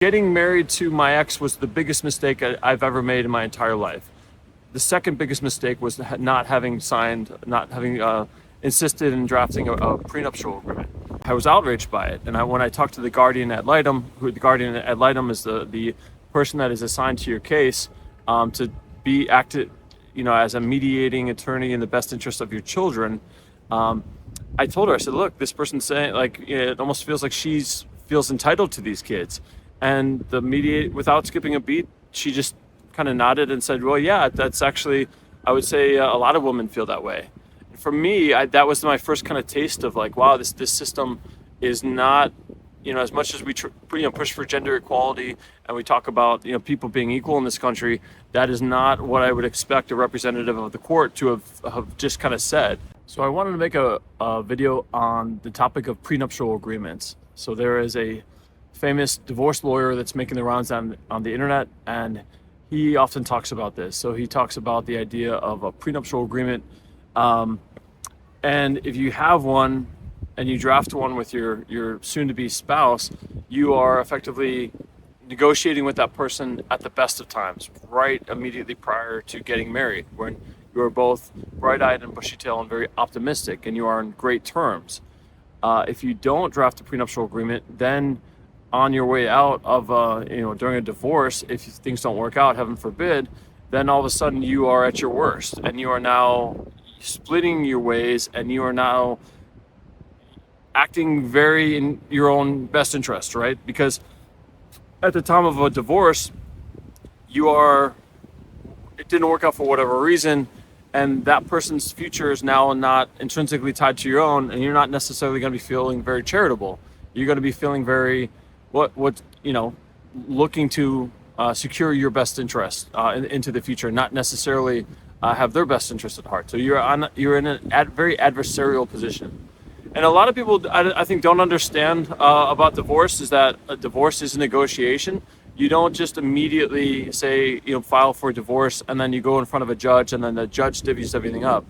Getting married to my ex was the biggest mistake I've ever made in my entire life. The second biggest mistake was not having insisted in drafting a prenuptial agreement. I was outraged by it, and when I talked to the guardian ad litem, who the guardian ad litem is the person that is assigned to your case to be acted, as a mediating attorney in the best interest of your children. I told her, I said, look, this person's saying, it almost feels like feels entitled to these kids. And without skipping a beat, she just kind of nodded and said, well, yeah, that's actually, I would say a lot of women feel that way. For me, that was my first kind of taste of wow, this system is not, as much as we push for gender equality and we talk about, people being equal in this country, that is not what I would expect a representative of the court to have just kind of said. So I wanted to make a video on the topic of prenuptial agreements. So there is a famous divorce lawyer that's making the rounds on the internet, and he often talks about this. So he talks about the idea of a prenuptial agreement, and if you have one and you draft one with your soon-to-be spouse, you are effectively negotiating with that person at the best of times, right immediately prior to getting married, when you are both bright-eyed and bushy-tailed and very optimistic, and you are on great terms. If you don't draft a prenuptial agreement, then on your way out of, during a divorce, if things don't work out, heaven forbid, then all of a sudden you are at your worst, and you are now splitting your ways, and you are now acting very in your own best interest, right? Because at the time of a divorce, it didn't work out for whatever reason, and that person's future is now not intrinsically tied to your own, and you're not necessarily going to be feeling very charitable. You're going to be feeling very looking to secure your best interest into the future, not necessarily have their best interest at heart. So you're in a very adversarial position. And a lot of people, I think, don't understand about divorce is that a divorce is a negotiation. You don't just immediately say, file for divorce, and then you go in front of a judge, and then the judge divvies everything up.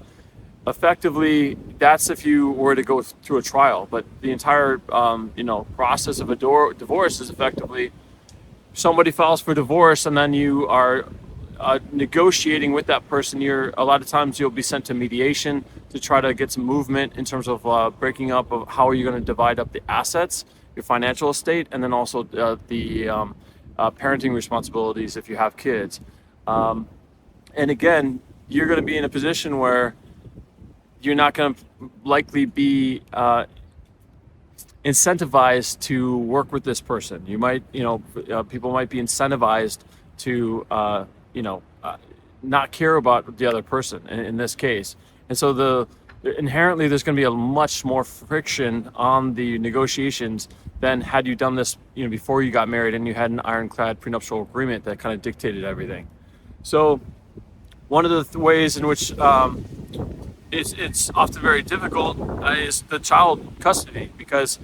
Effectively, that's if you were to go through a trial, but the entire process of a divorce is effectively somebody files for divorce, and then you are negotiating with that person. A lot of times you'll be sent to mediation to try to get some movement in terms of breaking up of how are you going to divide up the assets, your financial estate, and then also the parenting responsibilities if you have kids. And again, you're going to be in a position where you're not going to likely be incentivized to work with this person. You might, people might be incentivized to, not care about the other person in this case. And so inherently there's going to be a much more friction on the negotiations than had you done this, before you got married and you had an ironclad prenuptial agreement that kind of dictated everything. So one of the ways in which it's often very difficult is the child custody, because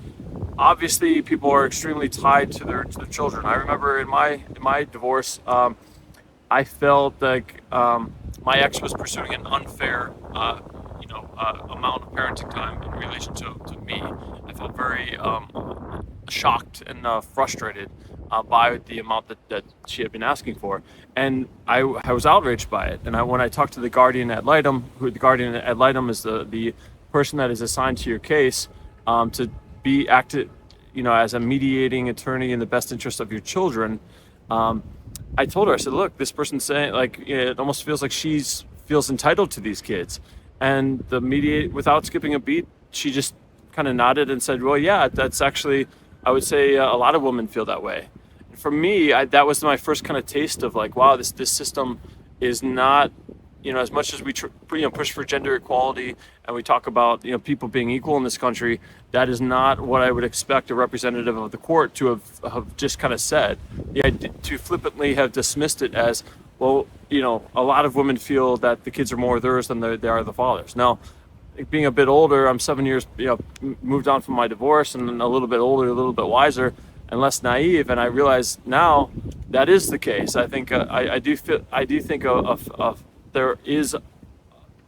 obviously people are extremely tied to their children. I remember in my divorce, I felt like my ex was pursuing an unfair amount of parenting time in relation to me. I felt very shocked and frustrated by the amount that she had been asking for, and I was outraged by it. And when I talked to the guardian ad litem, who the guardian ad litem is the person that is assigned to your case to be acted, as a mediating attorney in the best interest of your children. I told her, I said, look, this person's saying, it almost feels like feels entitled to these kids. And without skipping a beat, she just kind of nodded and said, well, yeah, that's actually, I would say a lot of women feel that way. And for me, that was my first kind of taste of wow, this system is not, as much as we push for gender equality and we talk about, people being equal in this country, that is not what I would expect a representative of the court to have just kind of said. To flippantly have dismissed it as, well, a lot of women feel that the kids are more theirs than they are the father's. Now, being a bit older, I'm 7 years, moved on from my divorce, and a little bit older, a little bit wiser, and less naive. And I realize now that is the case. I think I do think there is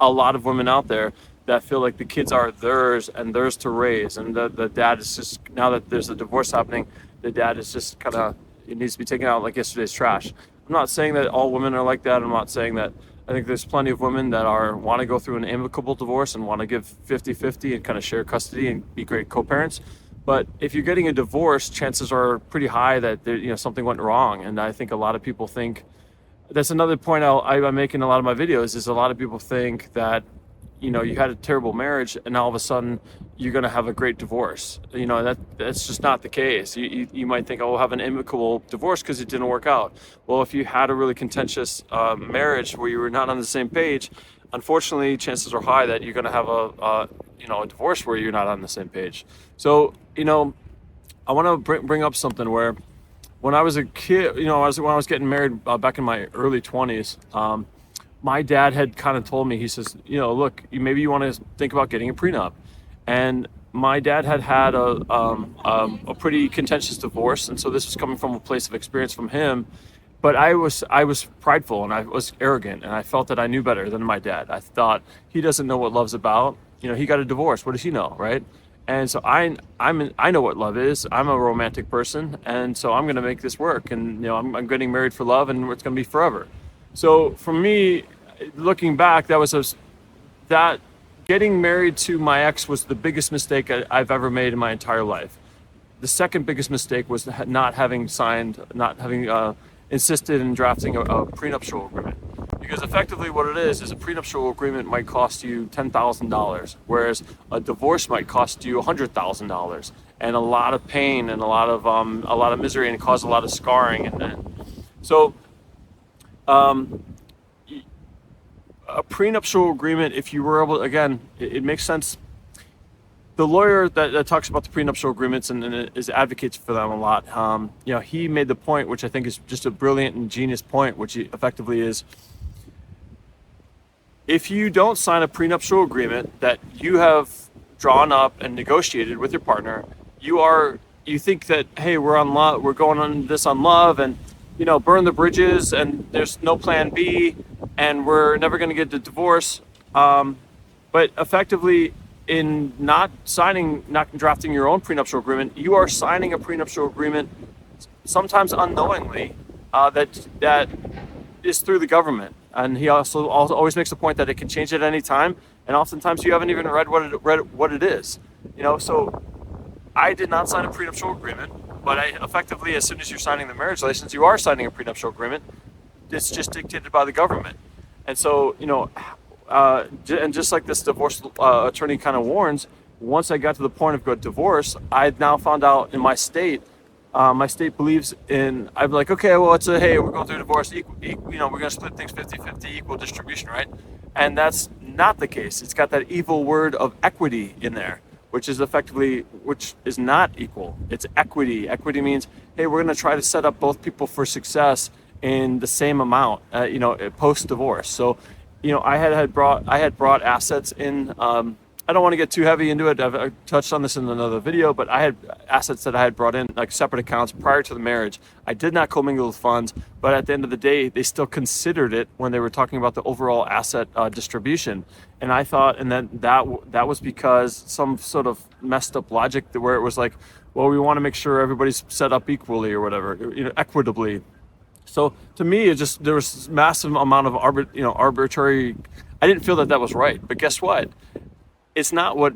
a lot of women out there that feel like the kids are theirs and theirs to raise, and the dad is just, now that there's a divorce happening, the dad is just kind of it needs to be taken out like yesterday's trash. I'm not saying that all women are like that. I'm not saying that. I think there's plenty of women that want to go through an amicable divorce and want to give 50-50 and kind of share custody and be great co-parents. But if you're getting a divorce, chances are pretty high that something went wrong. And I think a lot of people think, that's another point I make in a lot of my videos, is a lot of people think that you had a terrible marriage and all of a sudden you're going to have a great divorce. That's just not the case. You might think, oh, we'll have an amicable divorce because it didn't work out. Well, if you had a really contentious marriage where you were not on the same page, unfortunately, chances are high that you're going to have a divorce where you're not on the same page. So, I want to bring up something where when I was a kid, when I was getting married back in my early 20s, my dad had kind of told me, he says, look, maybe you want to think about getting a prenup. And my dad had a pretty contentious divorce. And so this was coming from a place of experience from him. But I was prideful and I was arrogant and I felt that I knew better than my dad. I thought, he doesn't know what love's about. He got a divorce. What does he know, right? And so I know what love is. I'm a romantic person. And so I'm going to make this work. And, I'm getting married for love and it's going to be forever. So for me, looking back, that getting married to my ex was the biggest mistake I've ever made in my entire life. The second biggest mistake was not having insisted in drafting a prenuptial agreement. Because effectively what it is a prenuptial agreement might cost you $10,000, whereas a divorce might cost you $100,000, and a lot of pain and a lot of misery, and cause a lot of scarring. And so a prenuptial agreement, if you were able, again, it makes sense. The lawyer that talks about the prenuptial agreements and advocates for them a lot, he made the point, which I think is just a brilliant and genius point, which effectively is, if you don't sign a prenuptial agreement that you have drawn up and negotiated with your partner, you think that, hey, we're going on this on love, and burn the bridges, and there's no plan B, and we're never going to get the divorce. But effectively, in not drafting your own prenuptial agreement, you are signing a prenuptial agreement, sometimes unknowingly, that is through the government. And he also always makes the point that it can change at any time, and oftentimes you haven't even read what it is. So I did not sign a prenuptial agreement. But effectively, as soon as you're signing the marriage license, you are signing a prenuptial agreement. It's just dictated by the government. And so, and just like this divorce attorney kind of warns, once I got to the point of good divorce, I now found out in my state believes in, I'm like, okay, well, hey, we're going through a divorce, we're going to split things 50-50, equal distribution, right? And that's not the case. It's got that evil word of equity in there, which is not equal. It's equity. Equity means, hey, we're going to try to set up both people for success in the same amount, post-divorce. So, I had brought assets in. I don't want to get too heavy into it. I've touched on this in another video, but I had assets that I had brought in, like separate accounts prior to the marriage. I did not commingle the funds, but at the end of the day, they still considered it when they were talking about the overall asset distribution. And I thought, and then that was because some sort of messed up logic where it was like, well, we want to make sure everybody's set up equally or whatever, equitably. So to me, there was this massive amount of arbitrary. I didn't feel that was right. But guess what? It's not what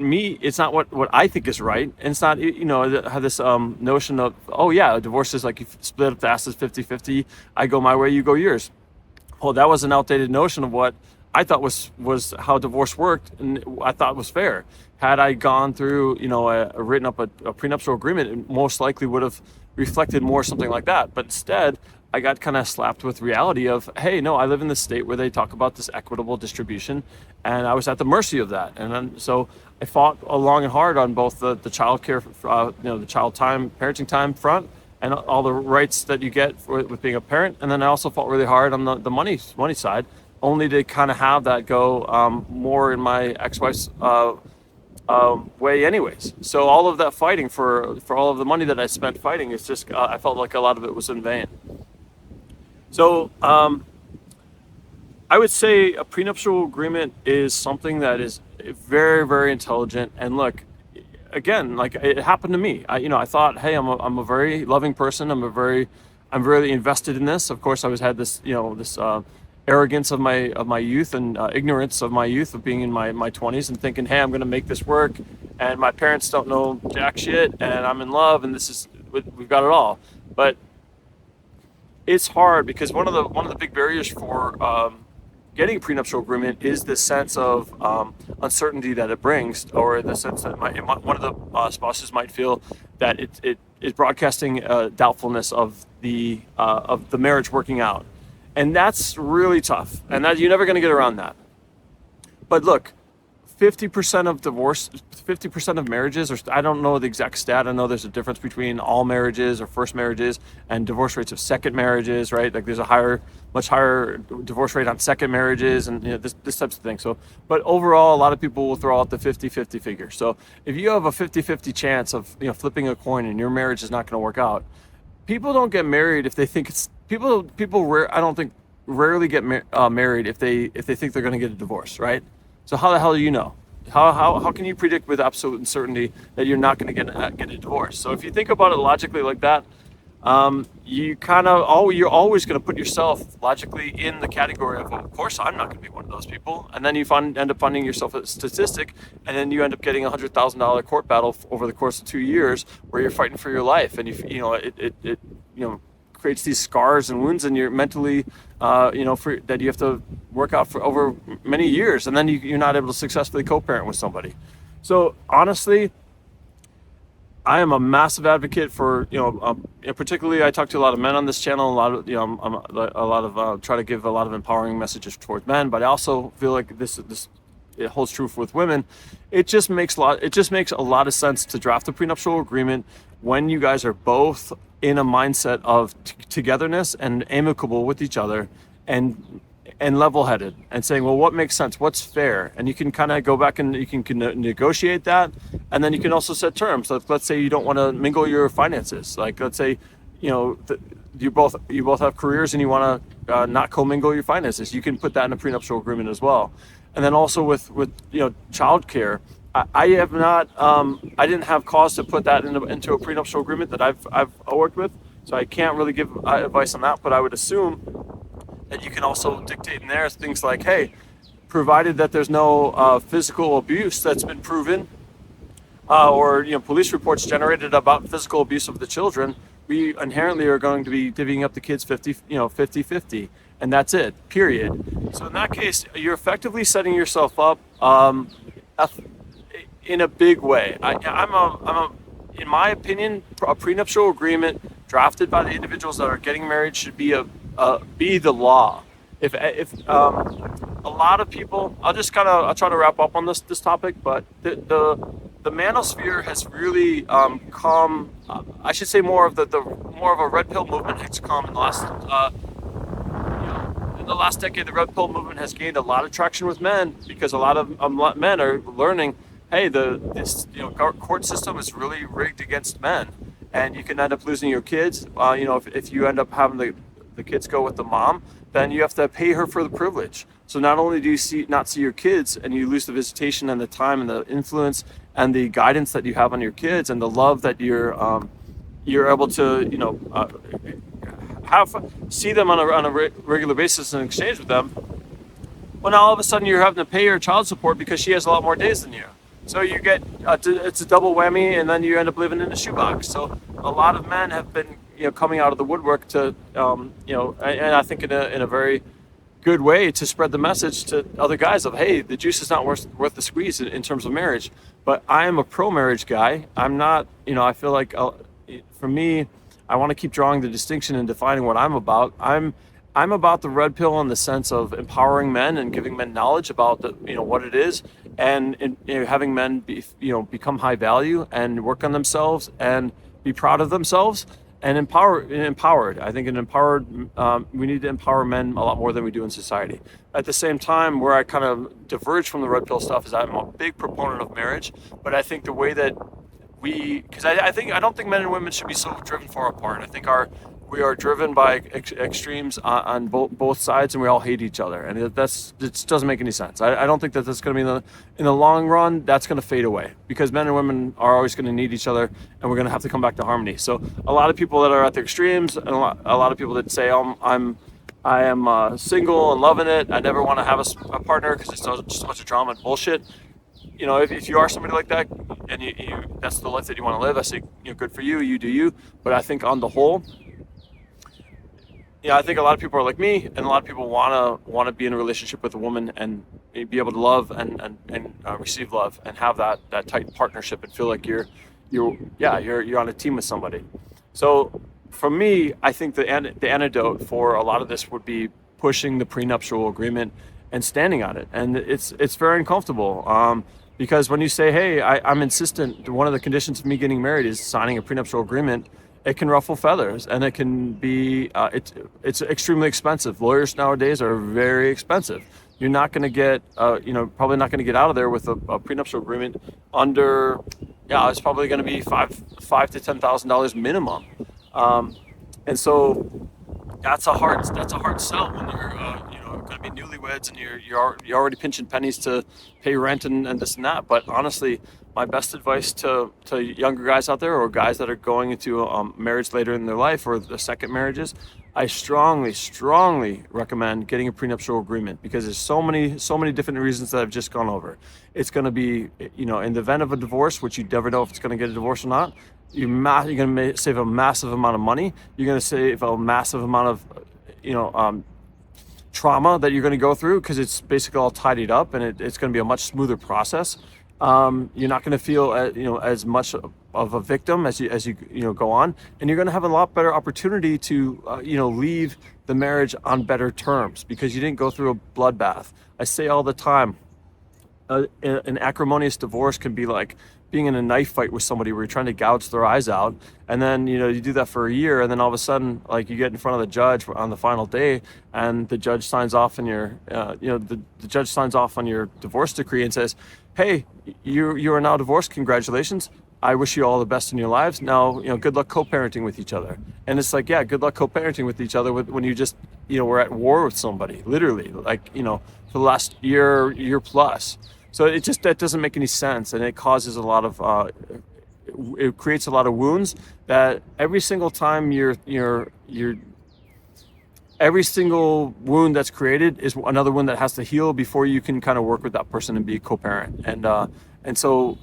I think is right. And it's not, have this notion of, oh yeah, a divorce is like you split up the assets 50-50. I go my way, you go yours. Well, that was an outdated notion of what I thought was how divorce worked, and I thought was fair. Had I gone through, written up a prenuptial agreement, it most likely would have reflected more something like that. But instead, I got kind of slapped with reality of, hey, no, I live in this state where they talk about this equitable distribution, and I was at the mercy of that. And then, so I fought long and hard on both the child care, the child time, parenting time front, and all the rights that you get with being a parent. And then I also fought really hard on the money side, only to kind of have that go more in my ex-wife's way anyways. So all of that fighting for all of the money that I spent fighting, it's just, I felt like a lot of it was in vain. So I would say a prenuptial agreement is something that is very, very intelligent. And look, again, like it happened to me. I thought, hey, I'm a very loving person. I'm a very I'm really invested in this. Of course, I had this, this arrogance of my youth and ignorance of my youth of being in my 20s and thinking, hey, I'm going to make this work, and my parents don't know jack shit, and I'm in love, and we've got it all. But it's hard because one of the big barriers for getting a prenuptial agreement is the sense of uncertainty that it brings, or the sense that one of the spouses might feel that it is broadcasting doubtfulness of the marriage working out, and that's really tough, and that you're never going to get around that. But look, 50% of marriages, or I don't know the exact stat. I know there's a difference between all marriages or first marriages and divorce rates of second marriages, right? Like there's a much higher divorce rate on second marriages, and this types of thing. So, but overall, a lot of people will throw out the 50-50 figure. So if you have a 50-50 chance of flipping a coin and your marriage is not going to work out, people don't get married if they think it's I don't think rarely get married if they think they're going to get a divorce, right? So how the hell do you know? How can you predict with absolute certainty that you're not going to get a divorce? So if you think about it logically like that, you're always going to put yourself logically in the category of course I'm not going to be one of those people, and then you end up finding yourself a statistic, and then you end up getting $100,000 court battle over the course of 2 years where you're fighting for your life, and it creates these scars and wounds in your mentally, that you have to work out for over many years, and then you're not able to successfully co-parent with somebody. So honestly, I am a massive advocate for, particularly I talk to a lot of men on this channel, try to give a lot of empowering messages towards men, but I also feel like this it holds true with women. It just makes a lot of sense to draft a prenuptial agreement when you guys are both in a mindset of togetherness and amicable with each other, and level-headed, and saying, well, what makes sense, what's fair, and you can kind of go back and you can negotiate that, and then you can also set terms. So let's say you don't want to mingle your finances. Like let's say you both have careers and you want to not commingle your finances. You can put that in a prenuptial agreement as well. And then also with childcare, I didn't have cause to put that into a prenuptial agreement that I've worked with, so I can't really give advice on that. But I would assume that you can also dictate in there things like, hey, provided that there's no physical abuse that's been proven, or police reports generated about physical abuse of the children, we inherently are going to be divvying up the kids 50-50, and that's it, period. So in that case, you're effectively setting yourself up in a big way. In my opinion, a prenuptial agreement drafted by the individuals that are getting married should be the law. If a lot of people, I'll try to wrap up on this topic, but the manosphere has really come. I should say more of a red pill movement has come in the last. In the last decade, the red pill movement has gained a lot of traction with men, because a lot of men are learning, hey, this court system is really rigged against men, and you can end up losing your kids. If you end up having the kids go with the mom, then you have to pay her for the privilege. So not only do you not see your kids, and you lose the visitation and the time and the influence and the guidance that you have on your kids, and the love that you're able to see them on a regular basis and exchange with them. Well, now all of a sudden you're having to pay her child support because she has a lot more days than you. So you get it's a double whammy, and then you end up living in a shoebox. So a lot of men have been coming out of the woodwork to and I think in a very good way to spread the message to other guys of, hey, the juice is not worth the squeeze in terms of marriage. But I am a pro-marriage guy. I'm not, I feel like for me, I want to keep drawing the distinction and defining what I'm about. I'm about the red pill in the sense of empowering men and giving men knowledge about what it is, and having men become high value and work on themselves and be proud of themselves and empowered. I think we need to empower men a lot more than we do in society. At the same time, where I kind of diverge from the red pill stuff is I'm a big proponent of marriage, but I think the way that because I don't think men and women should be so driven far apart. I think we are driven by extremes on both sides, and we all hate each other, and it just doesn't make any sense. I don't think that that's going to be in the long run. That's going to fade away, because men and women are always going to need each other, and we're going to have to come back to harmony. So a lot of people that are at the extremes, and a lot of people that say I am single and loving it, I never want to have a partner because it's just a bunch of drama and bullshit. You know, if you are somebody like that, and you that's the life that you want to live, I say, good for you. You do you. But I think on the whole, I think a lot of people are like me, and a lot of people want to be in a relationship with a woman and be able to love and receive love and have that tight partnership and feel like you're on a team with somebody. So for me, I think the antidote for a lot of this would be pushing the prenuptial agreement and standing on it. And it's very uncomfortable, because when you say, hey, I'm insistent, one of the conditions of me getting married is signing a prenuptial agreement, it can ruffle feathers, and it can be it's extremely expensive. Lawyers nowadays are very expensive. You're not going to get probably not going to get out of there with a prenuptial agreement under it's probably going to be $5,000 to $10,000 minimum, and so that's a hard sell when you're going to be newlyweds and you're already pinching pennies to pay rent and this and that. But honestly, my best advice to younger guys out there, or guys that are going into marriage later in their life, or the second marriages, I strongly recommend getting a prenuptial agreement, because there's so many different reasons that I've just gone over. It's going to be, in the event of a divorce, which you never know if it's going to get a divorce or not, you're going to save a massive amount of money. You're going to save a massive amount of, trauma that you're going to go through, because it's basically all tidied up, and it's going to be a much smoother process. You're not going to feel as much of a victim as you go on, and you're going to have a lot better opportunity to leave the marriage on better terms, because you didn't go through a bloodbath. I say all the time, an acrimonious divorce can be like being in a knife fight with somebody where you're trying to gouge their eyes out, and then you do that for a year, and then all of a sudden, like, you get in front of the judge on the final day, and the judge signs off on your the judge signs off on your divorce decree and says, hey, you are now divorced, congratulations, I wish you all the best in your lives. Now, good luck co-parenting with each other. And it's like, yeah, good luck co-parenting with each other when you just we're at war with somebody, literally, like, for the last year plus. So that doesn't make any sense, and it causes a lot of it creates a lot of wounds that every single time every single wound that's created is another one that has to heal before you can kind of work with that person and be a co-parent. And so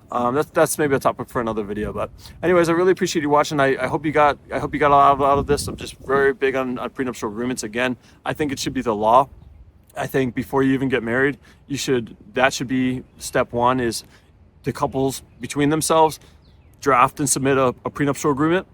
that's maybe a topic for another video. But anyways, I really appreciate you watching. I hope you got a lot out of this. I'm just very big on prenuptial agreements. Again, I think it should be the law. I think before you even get married, that should be step one, is the couples between themselves draft and submit a prenuptial agreement.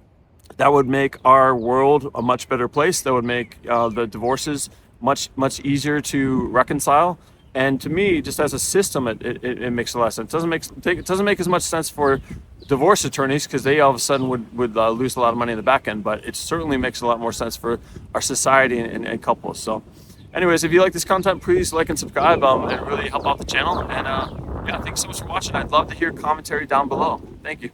That would make our world a much better place. That would make the divorces much easier to reconcile. And to me, just as a system, it makes a lot of sense. It doesn't make as much sense for divorce attorneys, because they all of a sudden would lose a lot of money in the back end. But it certainly makes a lot more sense for our society and couples. So anyways, if you like this content, please like and subscribe. It really help out the channel. And thanks so much for watching. I'd love to hear commentary down below. Thank you.